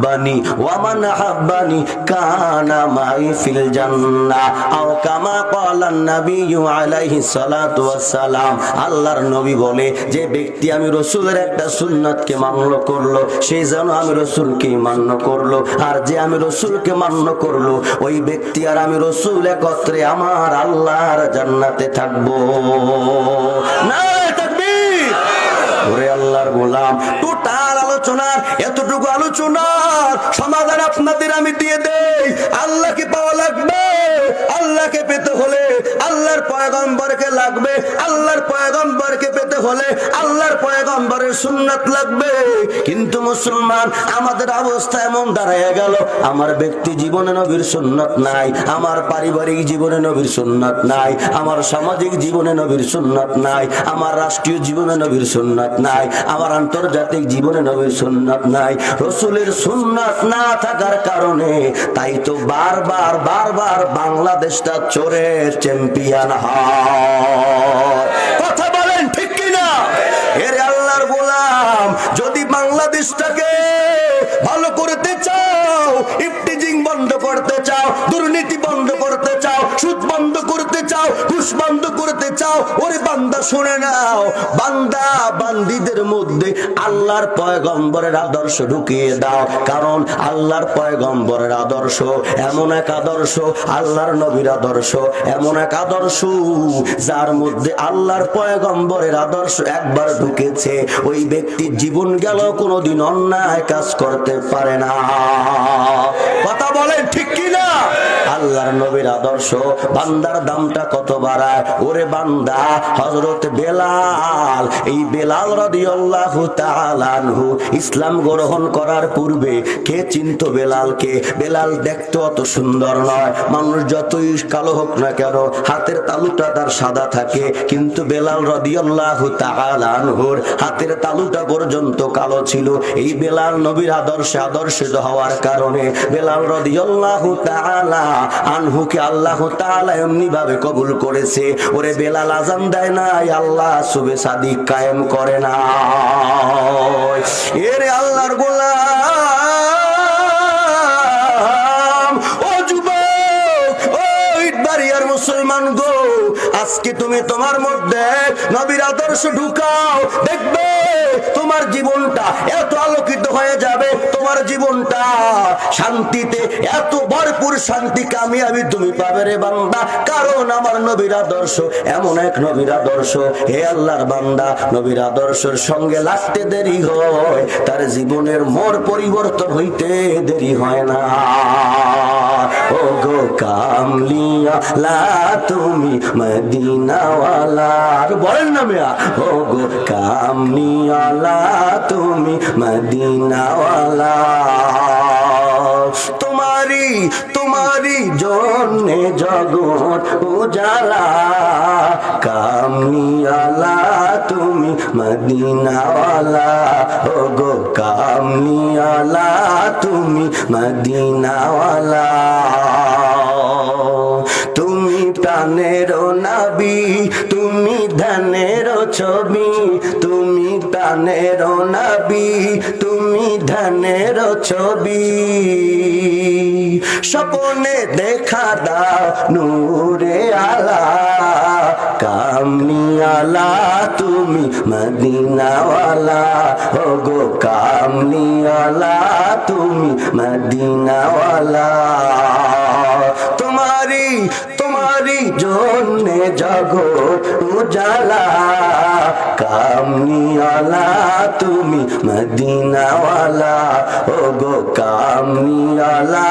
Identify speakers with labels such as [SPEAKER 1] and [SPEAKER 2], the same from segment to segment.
[SPEAKER 1] বানি ওয়ামান হাব্বানি কানা মাই ফিল জান্নাহ আও কামা ক্বালা নবী আলাইহিস সালাতু ওয়াস সালাম। আল্লাহর নবী বলে, যে ব্যক্তি আমি রাসূলের একটা সুন্নাতকে মান্য করলো, সে যেন আমি রাসূলকে মান্য করলো, আর যে আমি রাসূলকে মান্য করলো, ওই ব্যক্তি আর আমি রাসূল একত্রে আমার আল্লাহর জান্নাতে থাকবো। নারে তাকবীর! ওরে আল্লাহর গোলাম, টোটাল আলোচনার এতটুকু আলোচনার সমাধান আপনাদের আমি দিয়ে দেই। আল্লাহকে পাওয়া লাগবে, আল্লাহকে পেতে হলে আল্লাহর পয়গম্বরকে লাগবে, আল্লাহর পয়গম্বরকে পেতে হলে আল্লাহর পয়গম্বরের সুন্নাত লাগবে। কিন্তু মুসলমান, আমাদের অবস্থা এমন দাঁড়ায় গেল, আমার ব্যক্তি জীবনে নবীর সুন্নাত নাই, আমার পারিবারিক জীবনে নবীর সুন্নাত নাই, আমার সামাজিক জীবনে নবীর সুন্নাত নাই, আমার রাষ্ট্রীয় জীবনে নবীর সুন্নাত নাই, আমার আন্তর্জাতিক জীবনে নবীর সুন্নাত নাই। রাসূলের সুন্নাত না থাকার কারণে তাই তো বারবার বাংলাদেশটা চোরের চ্যাম্পিয়ন হয়। কথা বলেন ঠিক কিনা? এর আল্লাহর গোলাম, যদি বাংলাদেশটাকে ভালো করতে চাও, ইফটিজিং বন্ধ করতে চাও, দুর্নীতি বন্ধ করতে চাও, সুদ বন্ধ করতে চাও, ঘুষ বন্ধ করতে চাও, ওরে বান্দা শুনে নাও, বান্দা বান্দীদের মধ্যে আল্লাহর পয়গম্বরের আদর্শ ঢুকিয়ে দাও। কারণ আল্লাহর পয়গম্বরের আদর্শ এমন এক আদর্শ, আল্লাহর নবীর আদর্শ এমন এক আদর্শ, যার মধ্যে আল্লাহর পয়গম্বরের আদর্শ একবার ঢুকেছে, ওই ব্যক্তির জীবন গেল কোনোদিন অন্যায় কাজ করতে পারে না। কথা বলেন ঠিক কিনা? আল্লাহর নবীর আদর্শ বান্দার দামটা কত বাড়ায়। ওরে বান্দা, হযরত বেলাল, এই বেলাল রাদিয়াল্লাহু তাআলা আনহু ইসলাম গ্রহণ করার পূর্বে কে চিনতো বেলালকে? বেলাল দেখতে অত সুন্দর নয়, মানুষ যতই কালো হোক না কেন হাতের তালুটা তার সাদা থাকে, কিন্তু বেলাল রাদিয়াল্লাহু তাআলা আনহুর হাতের তালুটা পর্যন্ত কালো ছিল। এই বেলাল নবীর আদর্শে আদর্শিত হওয়ার কারণে বেলাল রাদিয়াল্লাহু তাআলা আনহুকে আল্লাহ তাআলা এমনি ভাবে কবুল করেছে। ওরে বেলাল আযান দেয় না, আল্লাহ সুবে সাদিক কায়েম করে না। এরে আল্লাহর গোলাম, ও যুবক, ও ইটবাড়িয়ার মুসলমান গো, আজকে তুমি তোমার মধ্যে নবীর আদর্শ ঢুকাও, দেখবে তোমার জীবনটা এত আলোকিত হয়ে যাবে, তোমার জীবনটা শান্তিতে এত ভরপুর শান্তি কামিয়াবি তুমি পাবে রে বান্দা। কারণ আমার নবীর আদর্শ এমন এক নবীর আদর্শ, হে আল্লাহর বান্দা, নবীর আদর্শের সঙ্গে লাগতে দেরি হয়, তার জীবনের মোড় পরিবর্তন হইতে দেরি হয় না। ও গো কামলিয়া লা তুমি মদিনাওয়ালা, আর বলেন না মিয়া, ও গো কামলিয়া লা তুমি মদিনাওয়ালা, তোমারি জন্যে জগৎ উজালা, কামলিয়ালা তুমি মদিনাওয়ালা, ও গো কামলিয়ালা তুমি মদিনাওয়ালা। তুমি প্রাণের নবী, তুমি ধানের ছবি, তুমি প্রাণের নবী, তুমি ধানের ছবি, স্বপ্নে দেখা দাও নূরে আলা, কামলিয়ালা তুমি মদিনাওয়ালা, ও গো কামলিয়ালা তুমি মদিনাওয়ালা। তোমারি জন্যে জগৎ উজালা, কামলিয়ালা তুমি মদিনাওয়ালা, ও গো কামলিয়ালা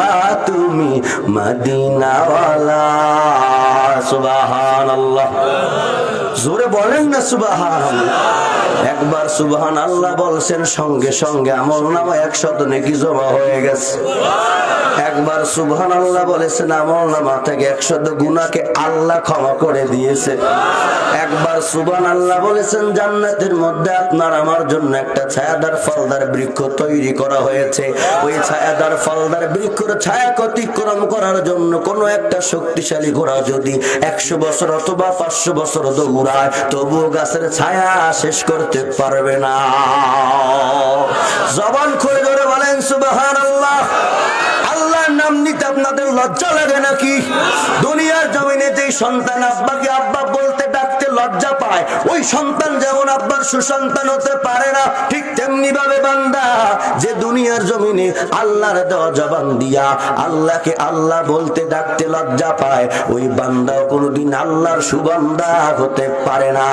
[SPEAKER 1] তুমি মদিনাওয়ালা। সুবহানাল্লাহ, জোরে বলেন না সুবহানাল্লাহ। একবার সুবহানাল্লাহ বলছেন, সঙ্গে সঙ্গে আমল নামা 100 নেকি জমা হয়ে গেছে। একবার সুবহানাল্লাহ বলেছেন, আমলনামা থেকে 100 গুনাহকে আল্লাহ ক্ষমা করে দিয়েছে। একবার সুবহানাল্লাহ বলেছেন, জান্নাতের মধ্যে আপনার আমার জন্য একটা ছায়াদার ফলদার বৃক্ষ তৈরি করা হয়েছে। ওই ছায়াদার ফলদার বৃক্ষের ছায়া অতিক্রম করার জন্য কোন একটা শক্তিশালী ঘোড়া যদি 100 বছর অথবা 500 বছর দৌড়ায়, তবুও গাছের ছায়া শেষ করতে পারবে না। জবান খুলে ধরে বলেন সুবহানাল্লাহ। আল্লাহর নাম নিতে আপনাদের লজ্জা লাগে নাকি? দুনিয়ার জমিনে যে সন্তান আব্বাকে আব্বা বলতে ডাকতে লজ্জা পায়, ওই সন্তান যেমন আব্বার সুসন্তান হতে পারে না, ঠিক তেমনি ভাবে বান্দা যে দুনিয়ার জমিনে আল্লাহর দেওয়া জবান দিয়া আল্লাহকে আল্লাহ বলতে ডাকতে লজ্জা পায়, ওই বান্দাও কোনোদিন আল্লাহর সুবান্দা হতে পারে না।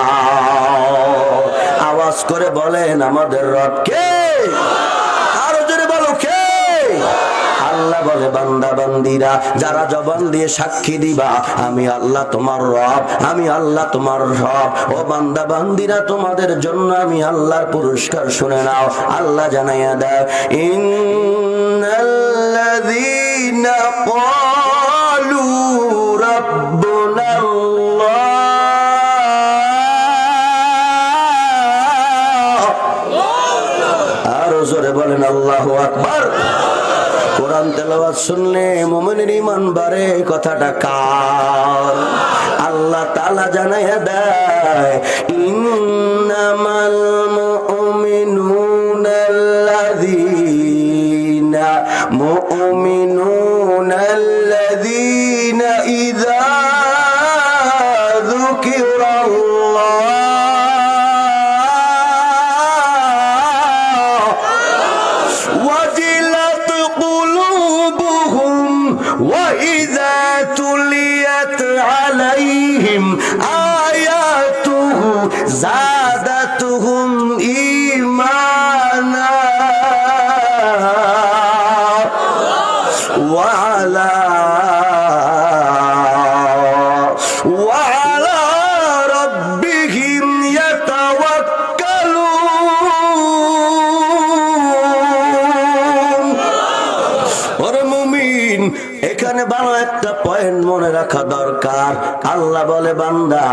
[SPEAKER 1] আওয়াজ করে বলেন আমাদের রব কে? আরো জোরে বলো কে? আল্লাহ বলে, বান্দা বান্দিরা যারা জবান দিয়ে সাক্ষী দিবা আমি আল্লাহ তোমার রব, আমি আল্লাহ তোমার রব, ও বান্দা বান্দিরা তোমাদের জন্য আমি আল্লাহর পুরস্কার শুনে নাও। আল্লাহ জানাইয়া দেয়, ইন্নাল্লাযীনা ক্বালু রাব্বুনাল্লাহ, আরো জোরে বলেন আল্লাহু আকবার। কোরআন তেলাওয়াত শুনলে মুমিনের ঈমান বাড়ে, কথাটা কার? আল্লাহ তাআলা জানাইয়া দেয়, ইন্নামাল মুমিনুনাল্লাযীনা ইযা যুকিরাল্লাহ ওয়াজিলাত কুলুবুহুম ওয়া ইযা তুলিয়াত আলাইহিম আয়াতুহু যাদাতুহুম ঈমানা ওয়া আলা রাব্বিহিম ইয়াতাওয়াক্কালুন। ওরে মুমিন, এখানে ভালো একটা পয়েন্ট মনে রাখা দরকার। আল্লাহ বলে, বান্দা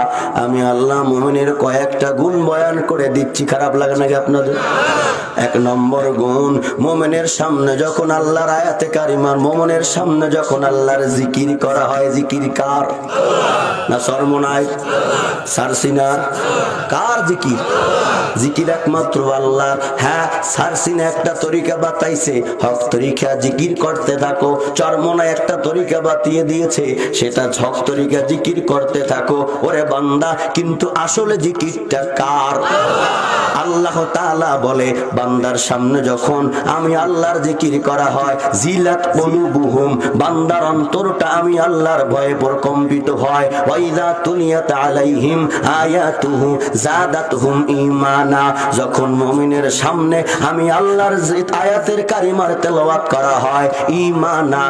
[SPEAKER 1] আমি আল্লাহ মুমিনের কয়েকটা গুণ বয়ান করে দিচ্ছি, খারাপ লাগে নাকি আপনাদের? 1 নম্বর গুণ, মুমিনের সামনে যখন আল্লাহর আয়াতে কারিমার, মুমিনের সামনে যখন আল্লাহর জিকির করা হয়, জিকির কার? না সরমনাই সারসিনা? কার জিকির? জিকির একমাত্র আল্লাহ। হ্যাঁ, সারসিনা একটা তরিকা বাতাইছে, হক তরিকা জিকির করতে থাকো। চরমনা একটা তরিকা বাতিয়ে দিয়েছে, সেটা হক তরিকা জিকির করতে থাকো। ওরে বান্দা, কিন্তু আসলে জিকিরটা কার? আল্লাহ তাআলা বলে, বান্দার সামনে যখন আমি আল্লাহর জিকির করা হয়, জিলাত কুলুবুহুম, বান্দার অন্তরটা আমি আল্লাহর ভয়ে প্রকম্পিত হয়। ওয়া ইযা তুলিয়াত আলাইহিম আয়াতুহু যাদাতুহুম ঈমানা, যখন মুমিনের সামনে আমি আল্লাহর আয়াতের কারিমার তেলাওয়াত করা হয়, ঈমানা